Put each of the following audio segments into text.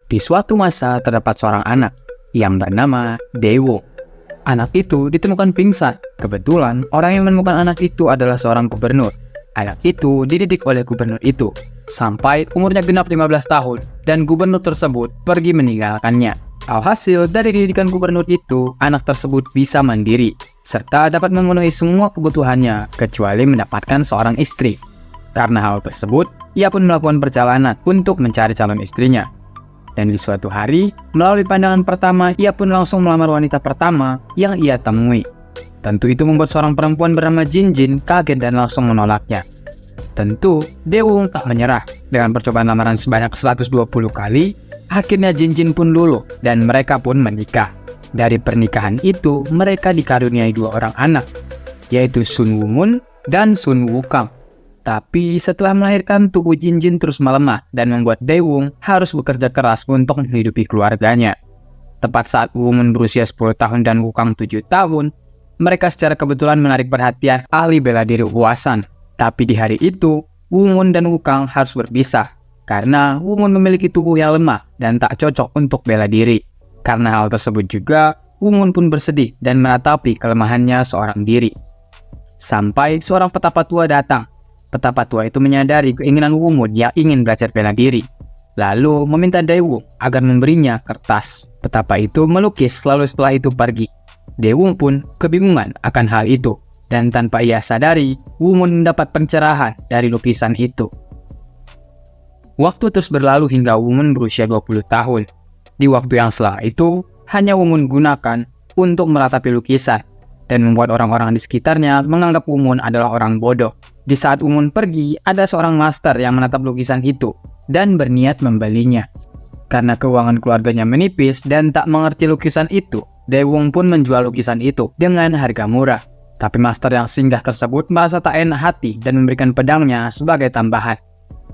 Di suatu masa terdapat seorang anak yang bernama Daewoo. Anak itu ditemukan pingsan. Kebetulan orang yang menemukan anak itu adalah seorang gubernur. Anak itu dididik oleh gubernur itu sampai umurnya genap 15 tahun dan gubernur tersebut pergi meninggalkannya. Alhasil dari didikan gubernur itu, anak tersebut bisa mandiri serta dapat memenuhi semua kebutuhannya kecuali mendapatkan seorang istri. Karena hal tersebut, ia pun melakukan perjalanan untuk mencari calon istrinya. Dan di suatu hari, melalui pandangan pertama, ia pun langsung melamar wanita pertama yang ia temui. Tentu itu membuat seorang perempuan bernama Jinjin kaget dan langsung menolaknya. Tentu, Daewoo tak menyerah. Dengan percobaan lamaran sebanyak 120 kali, akhirnya Jinjin pun luluh dan mereka pun menikah. Dari pernikahan itu, mereka dikaruniai 2 orang anak, yaitu Sun Woo-moon dan Sun Woo-kang. Tapi setelah melahirkan, tubuh Jinjin terus melemah dan membuat Daewoo harus bekerja keras untuk menghidupi keluarganya. Tepat saat Woo-moon berusia 10 tahun dan Woo-kang 7 tahun, mereka secara kebetulan menarik perhatian ahli bela diri Hwasan. Tapi di hari itu, Woo-moon dan Woo-kang harus berpisah karena Woo-moon memiliki tubuh yang lemah dan tak cocok untuk bela diri. Karena hal tersebut juga, Woo-moon pun bersedih dan meratapi kelemahannya seorang diri. Sampai seorang petapa tua datang. Petapa tua itu menyadari keinginan Woo-moon yang ingin belajar bela diri. Lalu meminta Daewoo agar memberinya kertas. Petapa itu melukis lalu setelah itu pergi. Daewoo pun kebingungan akan hal itu. Dan tanpa ia sadari, Woo-moon mendapat pencerahan dari lukisan itu. Waktu terus berlalu hingga Woo-moon berusia 20 tahun. Di waktu yang setelah itu, hanya Woo-moon gunakan untuk meratapi lukisan. Dan membuat orang-orang di sekitarnya menganggap Woo-moon adalah orang bodoh. Di saat Woo-moon pergi, ada seorang master yang menatap lukisan itu dan berniat membelinya. Karena keuangan keluarganya menipis dan tak mengerti lukisan itu, Daewoo pun menjual lukisan itu dengan harga murah. Tapi master yang singgah tersebut merasa tak enak hati dan memberikan pedangnya sebagai tambahan.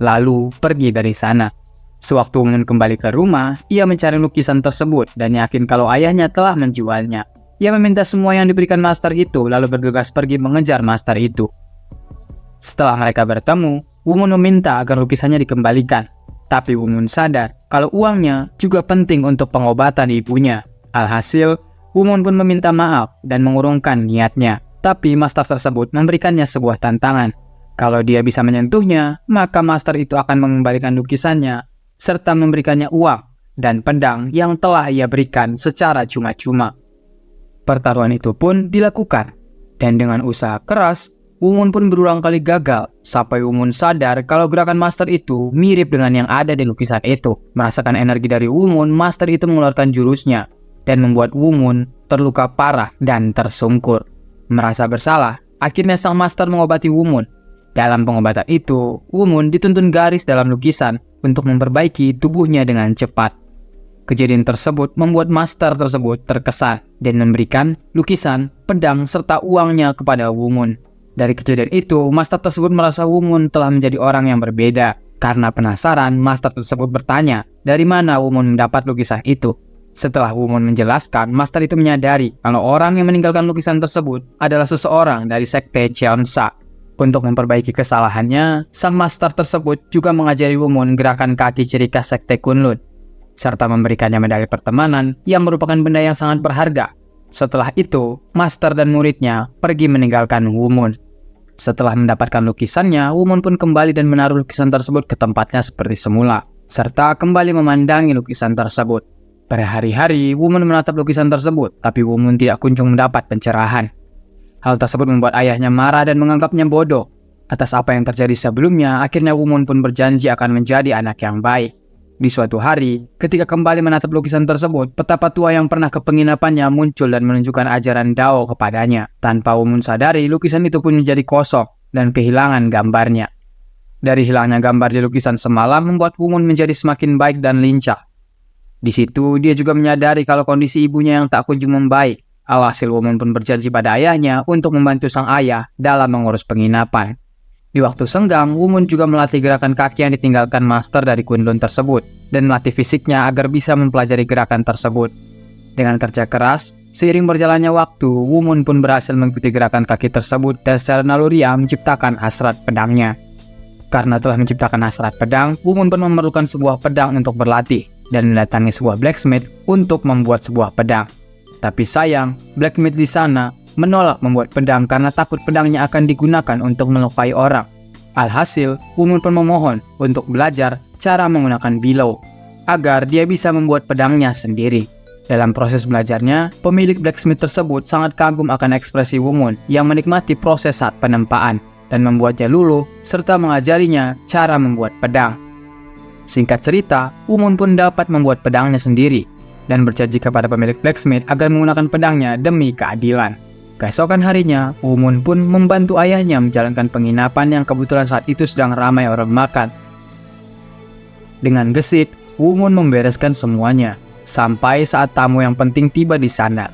Lalu pergi dari sana. Sewaktu Woo-moon kembali ke rumah, ia mencari lukisan tersebut dan yakin kalau ayahnya telah menjualnya. Ia meminta semua yang diberikan master itu lalu bergegas pergi mengejar master itu. Setelah mereka bertemu, Woo-moon meminta agar lukisannya dikembalikan. Tapi Woo-moon sadar kalau uangnya juga penting untuk pengobatan ibunya. Alhasil, Woo-moon pun meminta maaf dan mengurungkan niatnya. Tapi master tersebut memberikannya sebuah tantangan. Kalau dia bisa menyentuhnya, maka master itu akan mengembalikan lukisannya serta memberikannya uang dan pedang yang telah ia berikan secara cuma-cuma. Pertaruhan itu pun dilakukan. Dan dengan usaha keras, Woo-moon pun berulang kali gagal, sampai Woo-moon sadar kalau gerakan master itu mirip dengan yang ada di lukisan itu. Merasakan energi dari Woo-moon, master itu mengeluarkan jurusnya, dan membuat Woo-moon terluka parah dan tersungkur. Merasa bersalah, akhirnya sang master mengobati Woo-moon. Dalam pengobatan itu, Woo-moon dituntun garis dalam lukisan untuk memperbaiki tubuhnya dengan cepat. Kejadian tersebut membuat master tersebut terkesan dan memberikan lukisan, pedang, serta uangnya kepada Woo-moon. Dari kejadian itu, master tersebut merasa Woo-moon telah menjadi orang yang berbeda. Karena penasaran, master tersebut bertanya dari mana Woo-moon mendapat lukisan itu. Setelah Woo-moon menjelaskan, master itu menyadari kalau orang yang meninggalkan lukisan tersebut adalah seseorang dari sekte Cheonsa. Untuk memperbaiki kesalahannya, sang master tersebut juga mengajari Woo-moon gerakan kaki ciri khas sekte Kunlun, serta memberikannya medali pertemanan yang merupakan benda yang sangat berharga. Setelah itu, master dan muridnya pergi meninggalkan Woo-moon. Setelah mendapatkan lukisannya, Woo-moon pun kembali dan menaruh lukisan tersebut ke tempatnya seperti semula, serta kembali memandangi lukisan tersebut. Berhari-hari, Woo-moon menatap lukisan tersebut, tapi Woo-moon tidak kunjung mendapat pencerahan. Hal tersebut membuat ayahnya marah dan menganggapnya bodoh. Atas apa yang terjadi sebelumnya, akhirnya Woo-moon pun berjanji akan menjadi anak yang baik. Di suatu hari, ketika kembali menatap lukisan tersebut, petapa tua yang pernah ke penginapannya muncul dan menunjukkan ajaran Dao kepadanya. Tanpa Woo-moon sadari, lukisan itu pun menjadi kosong dan kehilangan gambarnya. Dari hilangnya gambar di lukisan semalam membuat Woo-moon menjadi semakin baik dan lincah. Di situ, dia juga menyadari kalau kondisi ibunya yang tak kunjung membaik. Alhasil Woo-moon pun berjanji pada ayahnya untuk membantu sang ayah dalam mengurus penginapan. Di waktu senggang, Woo-moon juga melatih gerakan kaki yang ditinggalkan master dari Kunlun tersebut dan melatih fisiknya agar bisa mempelajari gerakan tersebut. Dengan kerja keras, seiring berjalannya waktu, Woo-moon pun berhasil mengikuti gerakan kaki tersebut dan secara naluriah menciptakan hasrat pedangnya. Karena telah menciptakan hasrat pedang, Woo-moon pun memerlukan sebuah pedang untuk berlatih. dan mendatangi sebuah blacksmith untuk membuat sebuah pedang. Tapi sayang, blacksmith di sana menolak membuat pedang karena takut pedangnya akan digunakan untuk melukai orang. Alhasil, Wumun pun memohon untuk belajar cara menggunakan bilau agar dia bisa membuat pedangnya sendiri. Dalam proses belajarnya, pemilik blacksmith tersebut sangat kagum akan ekspresi Wumun yang menikmati proses saat penempaan dan membuatnya luluh serta mengajarinya cara membuat pedang. Singkat cerita, Wumun pun dapat membuat pedangnya sendiri dan berjanji kepada pemilik blacksmith agar menggunakan pedangnya demi keadilan. Keesokan harinya, Wumun pun membantu ayahnya menjalankan penginapan yang kebetulan saat itu sedang ramai orang makan. Dengan gesit, Wumun membereskan semuanya, sampai saat tamu yang penting tiba di sana.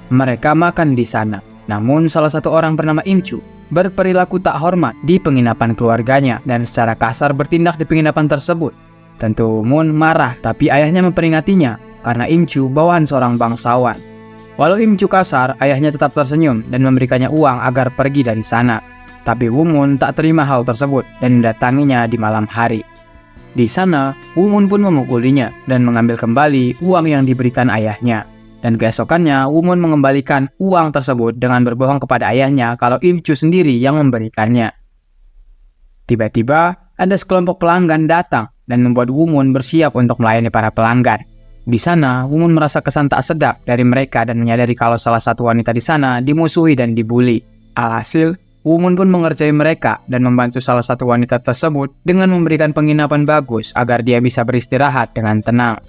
Mereka makan di sana, namun salah satu orang bernama Imchu berperilaku tak hormat di penginapan keluarganya dan secara kasar bertindak di penginapan tersebut. Tentu Wumun marah, tapi ayahnya memperingatinya karena Imchu bawaan seorang bangsawan. Walau Imchu kasar, ayahnya tetap tersenyum dan memberikannya uang agar pergi dari sana. Tapi Wumun tak terima hal tersebut dan mendatanginya di malam hari. Di sana, Wumun pun memukulinya dan mengambil kembali uang yang diberikan ayahnya. Dan keesokannya, Wumun mengembalikan uang tersebut dengan berbohong kepada ayahnya kalau Imchu sendiri yang memberikannya. Tiba-tiba, ada sekelompok pelanggan datang dan membuat Wumun bersiap untuk melayani para pelanggan. Di sana, Wumun merasa kesan tak sedap dari mereka dan menyadari kalau salah satu wanita di sana dimusuhi dan dibuli. Alhasil, Wumun pun mengerjai mereka dan membantu salah satu wanita tersebut dengan memberikan penginapan bagus agar dia bisa beristirahat dengan tenang.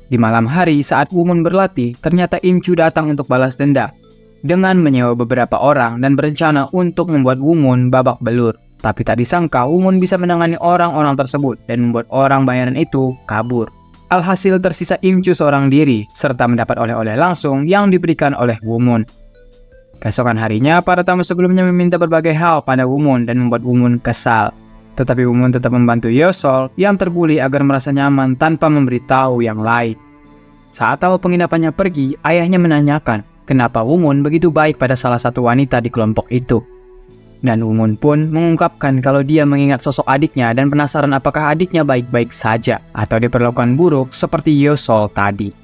Di malam hari saat Wumun berlatih, ternyata Imchu datang untuk balas dendam dengan menyewa beberapa orang dan berencana untuk membuat Wumun babak belur. Tapi tak disangka Wumun bisa menangani orang-orang tersebut dan membuat orang bayaran itu kabur. Alhasil tersisa Imchu seorang diri, serta mendapat oleh-oleh langsung yang diberikan oleh Wumun. Keesokan harinya, para tamu sebelumnya meminta berbagai hal pada Wumun dan membuat Wumun kesal. Tetapi Wumun tetap membantu Yeosol yang terbuli agar merasa nyaman tanpa memberitahu yang lain. Saat tahu penginapannya pergi, ayahnya menanyakan kenapa Wumun begitu baik pada salah satu wanita di kelompok itu. Dan Wumun pun mengungkapkan kalau dia mengingat sosok adiknya dan penasaran apakah adiknya baik-baik saja atau diperlakukan buruk seperti Yeosol tadi.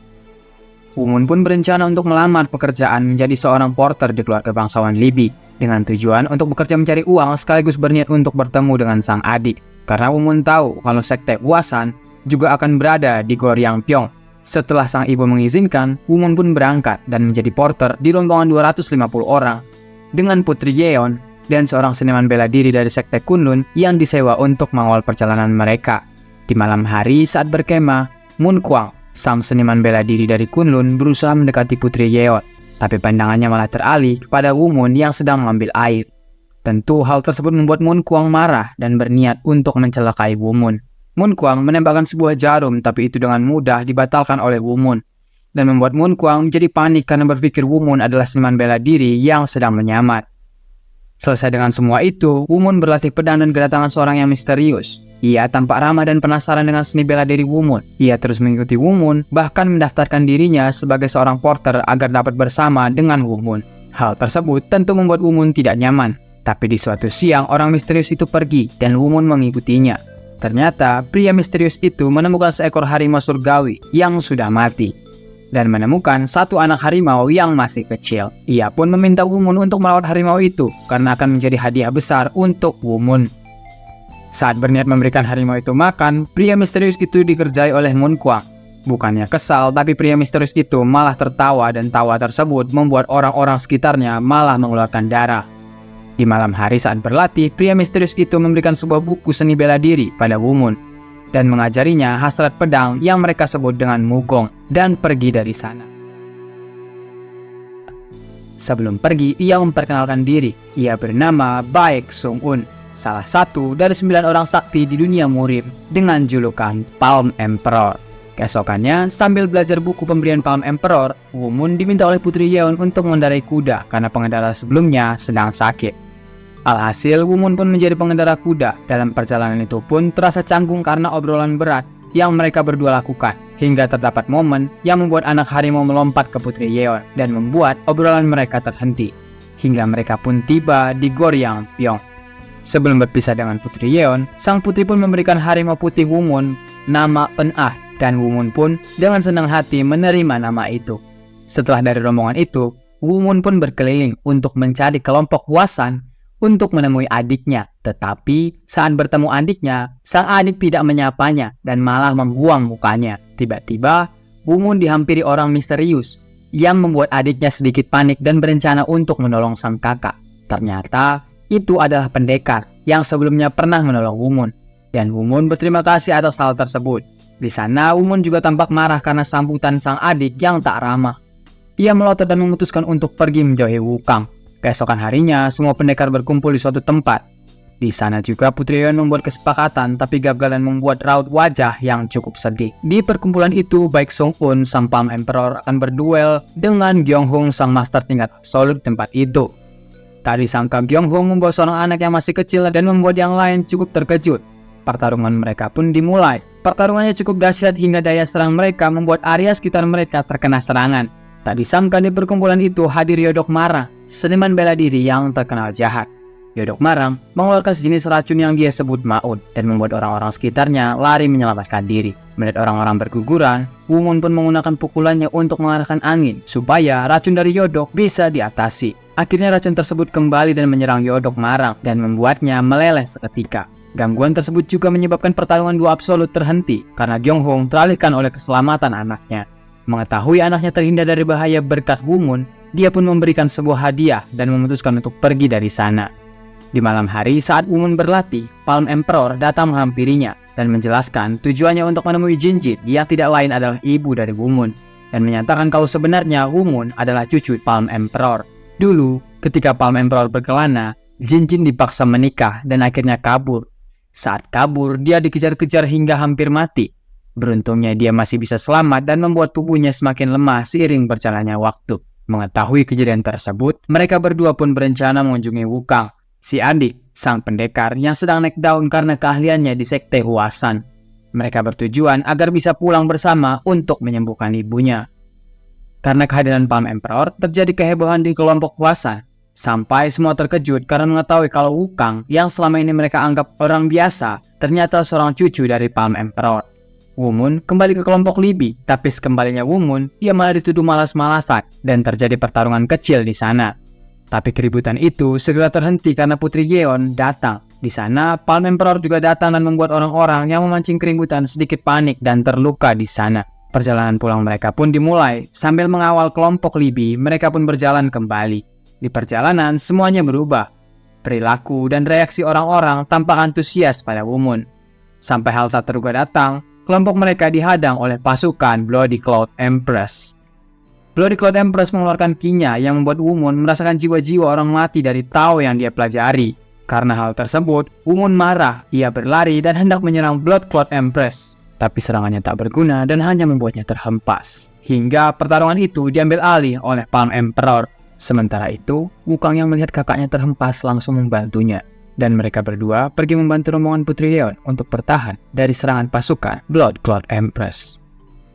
Wumun pun berencana untuk melamar pekerjaan menjadi seorang porter di keluarga bangsawan Libi dengan tujuan untuk bekerja mencari uang sekaligus berniat untuk bertemu dengan sang adik. Karena Wumun tahu kalau sekte Hwasan juga akan berada di Goryangpyeong. Setelah sang ibu mengizinkan, Wumun pun berangkat dan menjadi porter di rombongan 250 orang dengan Putri Yeon dan seorang seniman bela diri dari sekte Kunlun yang disewa untuk mengawal perjalanan mereka. Di malam hari saat berkemah, Mun Kwang, sang seniman bela diri dari Kunlun, berusaha mendekati Putri Yeon, tapi pandangannya malah teralih kepada Wumun yang sedang mengambil air. Tentu hal tersebut membuat Mun Kwang marah dan berniat untuk mencelakai Wumun. Mun Kwang menembakkan sebuah jarum, tapi itu dengan mudah dibatalkan oleh Wumun dan membuat Mun Kwang menjadi panik karena berpikir Wumun adalah seniman bela diri yang sedang menyamar. Selesai dengan semua itu, Wumun berlatih pedang dan kedatangan seorang yang misterius. Ia tampak ramah dan penasaran dengan seni bela diri Wumun. Ia terus mengikuti Wumun, bahkan mendaftarkan dirinya sebagai seorang porter agar dapat bersama dengan Wumun. Hal tersebut tentu membuat Wumun tidak nyaman. Tapi di suatu siang, orang misterius itu pergi dan Wumun mengikutinya. Ternyata, pria misterius itu menemukan seekor harimau surgawi yang sudah mati dan menemukan satu anak harimau yang masih kecil. Ia pun meminta Wumun untuk merawat harimau itu karena akan menjadi hadiah besar untuk Wumun. Saat berniat memberikan harimau itu makan, pria misterius itu dikerjai oleh Mun Kwang. Bukannya kesal, tapi pria misterius itu malah tertawa dan tawa tersebut membuat orang-orang sekitarnya malah mengeluarkan darah. Di malam hari saat berlatih, pria misterius itu memberikan sebuah buku seni bela diri pada Wumun dan mengajarinya hasrat pedang yang mereka sebut dengan Mugong dan pergi dari sana. Sebelum pergi, ia memperkenalkan diri. Ia bernama Baek Sung-un, salah satu dari 9 orang sakti di dunia murim dengan julukan Palm Emperor. Keesokannya, sambil belajar buku pemberian Palm Emperor, Wumun diminta oleh Putri Yeon untuk mengendarai kuda karena pengendara sebelumnya sedang sakit. Alhasil, Wumun pun menjadi pengendara kuda. Dalam perjalanan itu pun terasa canggung karena obrolan berat yang mereka berdua lakukan. Hingga terdapat momen yang membuat anak harimau melompat ke Putri Yeon dan membuat obrolan mereka terhenti. Hingga mereka pun tiba di Goryangpyeong. Sebelum berpisah dengan Putri Yeon, sang putri pun memberikan harimau putih Wumun nama Pen-ah dan Wumun pun dengan senang hati menerima nama itu. Setelah dari rombongan itu, Wumun pun berkeliling untuk mencari kelompok Hwasan untuk menemui adiknya. Tetapi saat bertemu adiknya, sang adik tidak menyapanya dan malah membuang mukanya. Tiba-tiba, Wumun dihampiri orang misterius yang membuat adiknya sedikit panik dan berencana untuk menolong sang kakak. Ternyata, itu adalah pendekar yang sebelumnya pernah menolong Wumun. Dan Wumun berterima kasih atas hal tersebut. Di sana, Wumun juga tampak marah karena sambutan sang adik yang tak ramah. Ia melotot dan memutuskan untuk pergi menjauhi Wukang. Keesokan harinya, semua pendekar berkumpul di suatu tempat. Di sana juga Putri Yeon membuat kesepakatan tapi gagal dan membuat raut wajah yang cukup sedih. Di perkumpulan itu, baik Sung-un, sang Palm Emperor, akan berduel dengan Gyeonghung, sang master tingkat absolut di tempat itu. Tak disangka Gyeonghung membawa seorang anak yang masih kecil dan membuat yang lain cukup terkejut. Pertarungan mereka pun dimulai. Pertarungannya cukup dahsyat hingga daya serang mereka membuat area sekitar mereka terkena serangan. Tak disangka di perkumpulan itu hadir Yodok Marang, seniman bela diri yang terkenal jahat. Yodok Marang mengeluarkan sejenis racun yang dia sebut maut dan membuat orang-orang sekitarnya lari menyelamatkan diri. Melihat orang-orang berguguran, Wumun pun menggunakan pukulannya untuk mengarahkan angin supaya racun dari Yodok bisa diatasi. Akhirnya racun tersebut kembali dan menyerang Yodok Marang dan membuatnya meleleh seketika. Gangguan tersebut juga menyebabkan pertarungan dua absolut terhenti karena Gyeonghung teralihkan oleh keselamatan anaknya. Mengetahui anaknya terhindar dari bahaya berkat Wumun, dia pun memberikan sebuah hadiah dan memutuskan untuk pergi dari sana. Di malam hari saat Wumun berlatih, Palm Emperor datang menghampirinya dan menjelaskan tujuannya untuk menemui Jinjin yang tidak lain adalah ibu dari Wumun dan menyatakan kalau sebenarnya Wumun adalah cucu Palm Emperor. Dulu, ketika Palm Emperor berkelana, Jinjin dipaksa menikah dan akhirnya kabur. Saat kabur, dia dikejar-kejar hingga hampir mati. Beruntungnya dia masih bisa selamat dan membuat tubuhnya semakin lemah seiring berjalannya waktu. Mengetahui kejadian tersebut, mereka berdua pun berencana mengunjungi Wukang, si adik sang pendekar yang sedang naik daun karena keahliannya di sekte Hwasan. Mereka bertujuan agar bisa pulang bersama untuk menyembuhkan ibunya. Karena kehadiran Palm Emperor, terjadi kehebohan di kelompok Hwasan. Sampai semua terkejut karena mengetahui kalau Wukang yang selama ini mereka anggap orang biasa, ternyata seorang cucu dari Palm Emperor. Wumun kembali ke kelompok Libi, tapi sekembalinya Wumun, dia malah dituduh malas-malasan dan terjadi pertarungan kecil di sana. Tapi keributan itu segera terhenti karena Putri Yeon datang. Di sana, Palm Emperor juga datang dan membuat orang-orang yang memancing keributan sedikit panik dan terluka di sana. Perjalanan pulang mereka pun dimulai. Sambil mengawal kelompok Libi, mereka pun berjalan kembali. Di perjalanan, semuanya berubah. Perilaku dan reaksi orang-orang tampak antusias pada Wumun. Sampai hal tak terduga datang, kelompok mereka dihadang oleh pasukan Bloody Cloud Empress. Bloody Cloud Empress mengeluarkan kinya yang membuat Wumun merasakan jiwa-jiwa orang mati dari Tao yang dia pelajari. Karena hal tersebut, Wumun marah, ia berlari dan hendak menyerang Blood Cloud Empress. Tapi serangannya tak berguna dan hanya membuatnya terhempas. Hingga pertarungan itu diambil alih oleh Palm Emperor. Sementara itu, Wukang yang melihat kakaknya terhempas langsung membantunya. Dan mereka berdua pergi membantu rombongan Putri Yeon untuk bertahan dari serangan pasukan Blood Cloud Empress.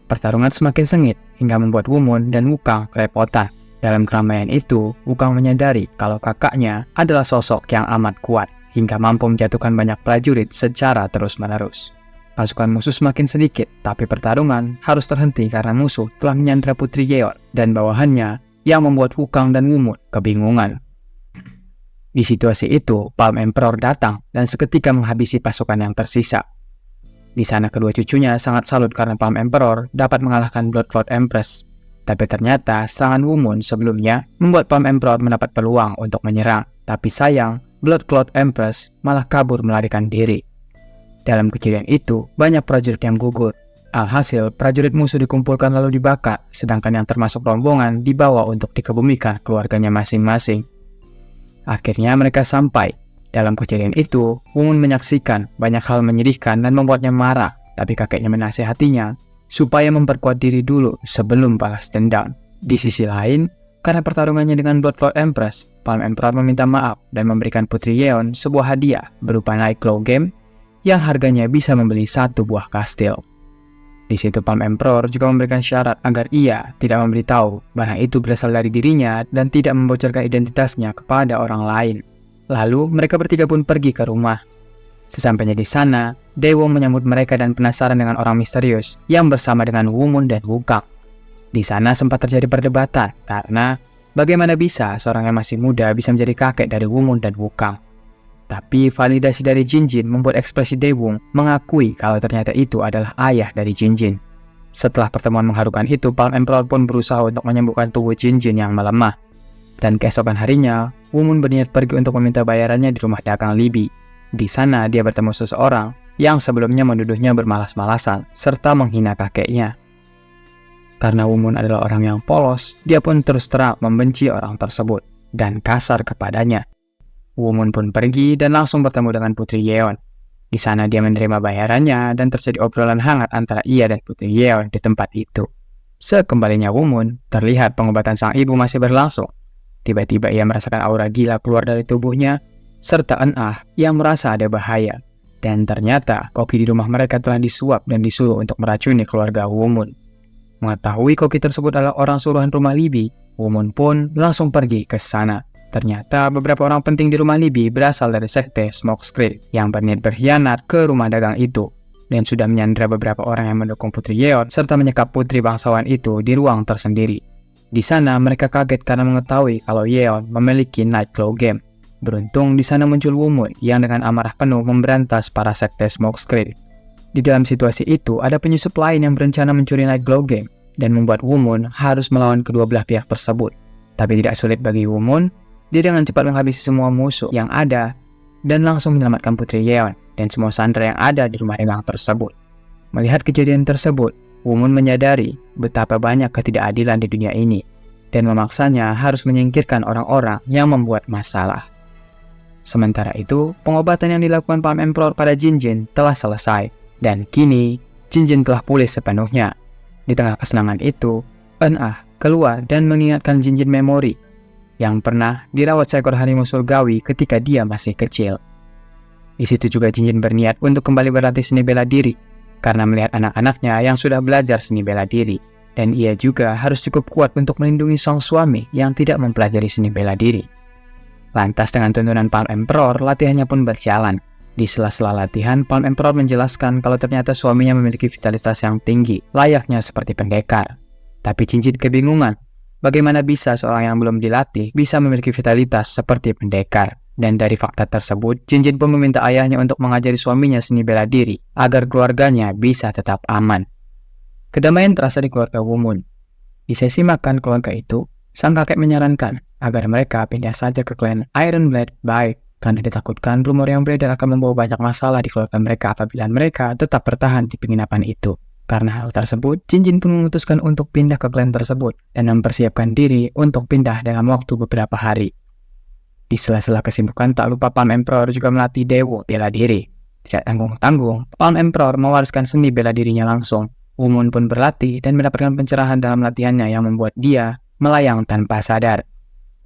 Pertarungan semakin sengit hingga membuat Wumun dan Wukang kerepotan. Dalam keramaian itu, Wukang menyadari kalau kakaknya adalah sosok yang amat kuat hingga mampu menjatuhkan banyak prajurit secara terus-menerus. Pasukan musuh semakin sedikit, tapi pertarungan harus terhenti karena musuh telah menyandra Putri Yeon dan bawahannya yang membuat Wukang dan Wumun kebingungan. Di situasi itu, Palm Emperor datang dan seketika menghabisi pasukan yang tersisa. Di sana kedua cucunya sangat salut karena Palm Emperor dapat mengalahkan Blood Cloud Empress. Tapi ternyata serangan Wumun sebelumnya membuat Palm Emperor mendapat peluang untuk menyerang. Tapi sayang, Blood Cloud Empress malah kabur melarikan diri. Dalam kejadian itu, banyak prajurit yang gugur. Alhasil, prajurit musuh dikumpulkan lalu dibakar, sedangkan yang termasuk rombongan dibawa untuk dikebumikan keluarganya masing-masing. Akhirnya mereka sampai. Dalam kejadian itu, Wumun menyaksikan banyak hal menyedihkan dan membuatnya marah, tapi kakeknya menasihatinya supaya memperkuat diri dulu sebelum balas dendam. Di sisi lain, karena pertarungannya dengan Blood Cloud Empress, Palm Emperor meminta maaf dan memberikan Putri Yeon sebuah hadiah berupa Night Claw Game yang harganya bisa membeli satu buah kastil. Di situ Palm Emperor juga memberikan syarat agar ia tidak memberitahu barang itu berasal dari dirinya dan tidak membocorkan identitasnya kepada orang lain. Lalu mereka bertiga pun pergi ke rumah. Sesampainya di sana, Daewoo menyambut mereka dan penasaran dengan orang misterius yang bersama dengan Woo-moon dan Woo-kang. Di sana sempat terjadi perdebatan karena bagaimana bisa seorang yang masih muda bisa menjadi kakek dari Woo-moon dan Woo-kang. Tapi validasi dari Jinjin membuat ekspresi Daewoo mengakui kalau ternyata itu adalah ayah dari Jinjin. Setelah pertemuan mengharukan itu, Palm Emperor pun berusaha untuk menyembuhkan tubuh Jinjin yang melemah. Dan keesokan harinya, Woo-moon berniat pergi untuk meminta bayarannya di rumah dagang Libby. Di sana dia bertemu seseorang yang sebelumnya menuduhnya bermalas-malasan serta menghina kakeknya. Karena Woo-moon adalah orang yang polos, dia pun terus terang membenci orang tersebut dan kasar kepadanya. Woo-moon pun pergi dan langsung bertemu dengan Putri Yeon. Di sana dia menerima bayarannya dan terjadi obrolan hangat antara ia dan Putri Yeon di tempat itu. Sekembalinya Woo-moon, terlihat pengobatan sang ibu masih berlangsung. Tiba-tiba ia merasakan aura gila keluar dari tubuhnya, serta En-ah yang merasa ada bahaya. Dan ternyata koki di rumah mereka telah disuap dan disuruh untuk meracuni keluarga Woo-moon. Mengetahui koki tersebut adalah orang suruhan rumah Libby, Woo-moon pun langsung pergi ke sana. Ternyata beberapa orang penting di rumah Libby berasal dari sekte Smokescreen yang berniat berkhianat ke rumah dagang itu dan sudah menyandera beberapa orang yang mendukung Putri Yeon serta menyekap putri bangsawan itu di ruang tersendiri. Di sana mereka kaget karena mengetahui kalau Yeon memiliki Night Glow Game. Beruntung di sana muncul Woo-moon yang dengan amarah penuh memberantas para sekte Smokescreen. Di dalam situasi itu ada penyusup lain yang berencana mencuri Night Glow Game dan membuat Woo-moon harus melawan kedua belah pihak tersebut. Tapi tidak sulit bagi Woo-moon, dia dengan cepat menghabisi semua musuh yang ada dan langsung menyelamatkan Putri Yeon dan semua sandera yang ada di rumah dagang tersebut. Melihat kejadian tersebut, Woo-moon menyadari betapa banyak ketidakadilan di dunia ini dan memaksanya harus menyingkirkan orang-orang yang membuat masalah. Sementara itu, pengobatan yang dilakukan Palm Emperor pada Jinjin telah selesai dan kini Jinjin telah pulih sepenuhnya. Di tengah kesenangan itu, En-ah keluar dan mengingatkan Jinjin memori yang pernah dirawat seekor harimau surgawi ketika dia masih kecil. Di situ juga Jinjin berniat untuk kembali berlatih seni bela diri karena melihat anak-anaknya yang sudah belajar seni bela diri dan ia juga harus cukup kuat untuk melindungi sang suami yang tidak mempelajari seni bela diri. Lantas dengan tuntunan Palm Emperor, latihannya pun berjalan. Di sela-sela latihan, Palm Emperor menjelaskan kalau ternyata suaminya memiliki vitalitas yang tinggi, layaknya seperti pendekar. Tapi Jinjin kebingungan, bagaimana bisa seorang yang belum dilatih bisa memiliki vitalitas seperti pendekar? Dan dari fakta tersebut, Jinjin pun meminta ayahnya untuk mengajari suaminya seni bela diri, agar keluarganya bisa tetap aman. Kedamaian terasa di keluarga Woo-moon. Di sesi makan keluarga itu, sang kakek menyarankan agar mereka pindah saja ke klan Ironblade baik karena ditakutkan rumor yang beredar akan membawa banyak masalah di keluarga mereka apabila mereka tetap bertahan di penginapan itu. Karena hal tersebut, Jinjin pun memutuskan untuk pindah ke klan tersebut dan mempersiapkan diri untuk pindah dalam waktu beberapa hari. Di sela-sela kesibukan, tak lupa Palm Emperor juga melatih Daewoo bela diri. Tidak tanggung-tanggung, Palm Emperor mewariskan seni bela dirinya langsung. Woo-moon pun berlatih dan mendapatkan pencerahan dalam latihannya yang membuat dia melayang tanpa sadar.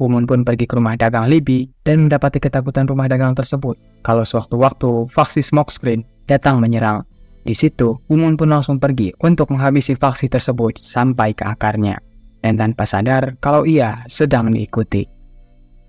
Woo-moon pun pergi ke rumah dagang Libby dan mendapati ketakutan rumah dagang tersebut kalau sewaktu-waktu faksi Smokescreen datang menyerang. Di situ, Woo-moon pun langsung pergi untuk menghabisi faksi tersebut sampai ke akarnya dan tanpa sadar kalau ia sedang diikuti.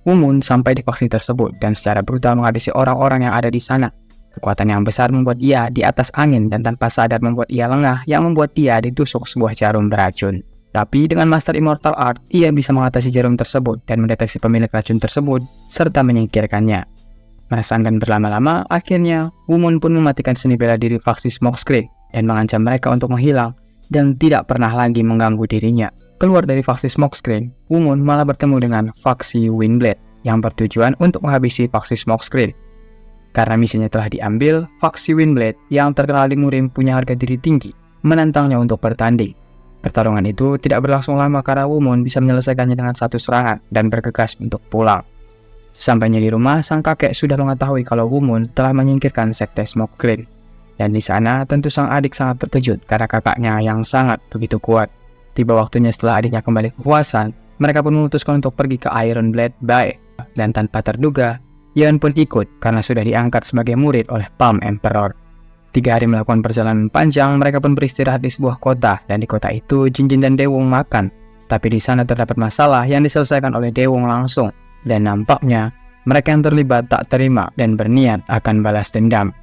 Woo-moon sampai di faksi tersebut dan secara brutal menghabisi orang-orang yang ada di sana. Kekuatan yang besar membuat ia di atas angin dan tanpa sadar membuat ia lengah yang membuat dia ditusuk sebuah jarum beracun. Tapi dengan Master Immortal Art, ia bisa mengatasi jarum tersebut dan mendeteksi pemilik racun tersebut, serta menyingkirkannya. Merasakan berlama-lama, akhirnya Woo-moon pun mematikan seni bela diri faksi Smokescreen dan mengancam mereka untuk menghilang dan tidak pernah lagi mengganggu dirinya. Keluar dari faksi Smokescreen, Woo-moon malah bertemu dengan faksi Windblade yang bertujuan untuk menghabisi faksi Smokescreen. Karena misinya telah diambil, faksi Windblade yang terkenal di Murim punya harga diri tinggi, menantangnya untuk bertanding. Pertarungan itu tidak berlangsung lama karena Woo-moon bisa menyelesaikannya dengan satu serangan dan bergegas untuk pulang. Sesampainya di rumah, sang kakek sudah mengetahui kalau Woo-moon telah menyingkirkan sekte Smokescreen. Dan di sana tentu sang adik sangat terkejut karena kakaknya yang sangat begitu kuat. Tiba waktunya setelah adiknya kembali ke kekuasaan, mereka pun memutuskan untuk pergi ke Ironblade Bay. Dan tanpa terduga, Yeon pun ikut karena sudah diangkat sebagai murid oleh Palm Emperor. 3 hari melakukan perjalanan panjang, mereka pun beristirahat di sebuah kota dan di kota itu Jinjin dan Daewoo makan. Tapi di sana terdapat masalah yang diselesaikan oleh Daewoo langsung dan nampaknya mereka yang terlibat tak terima dan berniat akan balas dendam.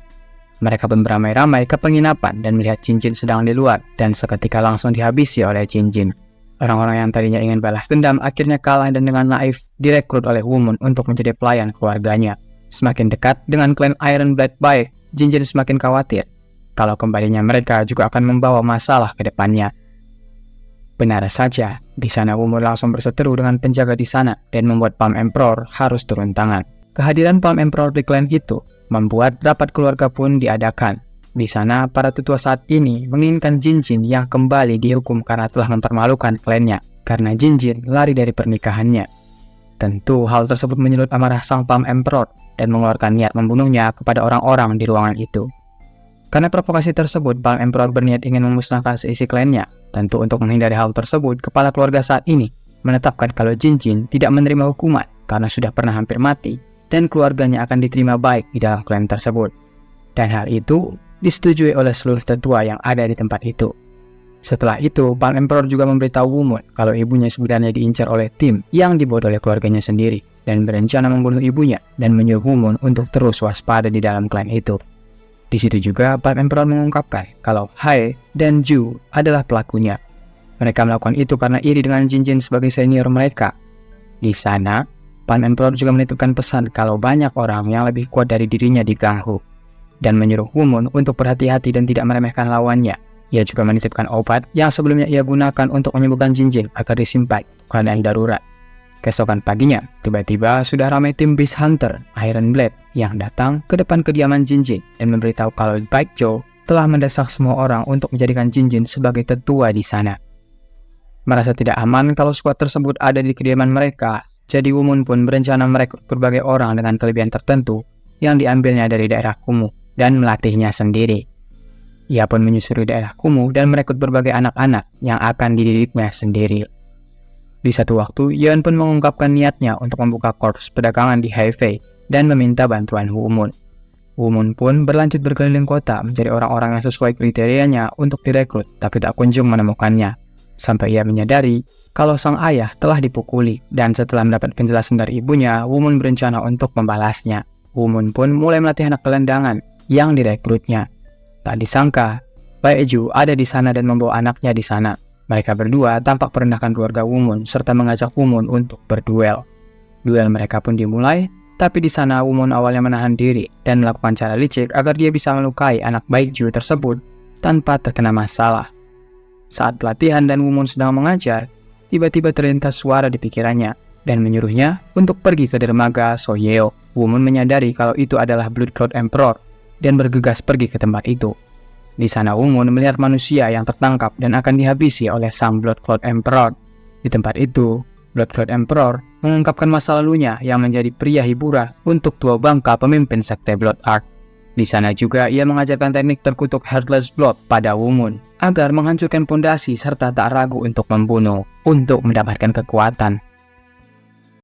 Mereka pun beramai-ramai ke penginapan dan melihat Jin sedang di luar dan seketika langsung dihabisi oleh Jin. Orang-orang yang tadinya ingin balas dendam akhirnya kalah dan dengan naif direkrut oleh Wu-Mun untuk menjadi pelayan keluarganya. Semakin dekat dengan klan Iron Blade baik, Jin semakin khawatir kalau kembalinya mereka juga akan membawa masalah ke depannya. Benar saja, di sana Wu-Mun langsung berseteru dengan penjaga di sana dan membuat Palm Emperor harus turun tangan. Kehadiran Palm Emperor di klan itu membuat rapat keluarga pun diadakan. Di sana, para tetua saat ini menginginkan Jin yang kembali dihukum karena telah mempermalukan klannya, karena Jin lari dari pernikahannya. Tentu hal tersebut menyulut amarah sang Palm Emperor dan mengeluarkan niat membunuhnya kepada orang-orang di ruangan itu. Karena provokasi tersebut, Palm Emperor berniat ingin memusnahkan seisi klannya. Tentu untuk menghindari hal tersebut, kepala keluarga saat ini menetapkan kalau Jin tidak menerima hukuman karena sudah pernah hampir mati dan keluarganya akan diterima baik di dalam klan tersebut. Dan hal itu disetujui oleh seluruh tetua yang ada di tempat itu. Setelah itu, Palm Emperor juga memberitahu Wu-Mun kalau ibunya sebenarnya diincar oleh tim yang dibuat oleh keluarganya sendiri dan berencana membunuh ibunya dan menyuruh Wu-Mun untuk terus waspada di dalam klan itu. Di situ juga Palm Emperor mengungkapkan kalau Hai dan Ju adalah pelakunya. Mereka melakukan itu karena iri dengan Jin sebagai senior mereka. Di sana, Palm Emperor juga menitipkan pesan kalau banyak orang yang lebih kuat dari dirinya diganggu dan menyuruh Wu-Mun untuk berhati-hati dan tidak meremehkan lawannya. Ia juga menitipkan obat yang sebelumnya ia gunakan untuk menyembuhkan Jin agar disimpan keadaan darurat. Keesokan paginya, tiba-tiba sudah ramai tim Beast Hunter Iron Blade yang datang ke depan kediaman Jin dan memberitahu kalau Baekjo telah mendesak semua orang untuk menjadikan Jin sebagai tetua di sana. Merasa tidak aman kalau skuad tersebut ada di kediaman mereka, jadi Wu-Mun pun berencana merekrut berbagai orang dengan kelebihan tertentu yang diambilnya dari daerah kumuh dan melatihnya sendiri. Ia pun menyusuri daerah kumuh dan merekrut berbagai anak-anak yang akan dididiknya sendiri. Di satu waktu, Yeon pun mengungkapkan niatnya untuk membuka korps perdagangan di Hefei dan meminta bantuan Wu-Mun. Wu-Mun pun berlanjut berkeliling kota mencari orang-orang yang sesuai kriterianya untuk direkrut, tapi tak kunjung menemukannya. Sampai ia menyadari kalau sang ayah telah dipukuli, dan setelah mendapat penjelasan dari ibunya, Wu-Mun berencana untuk membalasnya. Wu-Mun pun mulai melatih anak gelandangan yang direkrutnya. Tak disangka, Baekju ada di sana dan membawa anaknya di sana. Mereka berdua tampak merendahkan keluarga Wu-Mun serta mengajak Wu-Mun untuk berduel. Duel mereka pun dimulai, tapi di sana Wu-Mun awalnya menahan diri dan melakukan cara licik agar dia bisa melukai anak Baekju tersebut tanpa terkena masalah. Saat pelatihan dan Wu-Mun sedang mengajar, tiba-tiba terlintas suara di pikirannya dan menyuruhnya untuk pergi ke dermaga Soyeo. Wu-Mun menyadari kalau itu adalah Blood Cloud Emperor dan bergegas pergi ke tempat itu. Di sana Wu-Mun melihat manusia yang tertangkap dan akan dihabisi oleh sang Blood Cloud Emperor. Di tempat itu, Blood Cloud Emperor mengungkapkan masa lalunya yang menjadi pria hiburan untuk Tua Bangka pemimpin sekte Blood Ark. Di sana juga ia mengajarkan teknik terkutuk Heartless Blood pada Wu-Mun agar menghancurkan pondasi serta tak ragu untuk membunuh untuk mendapatkan kekuatan.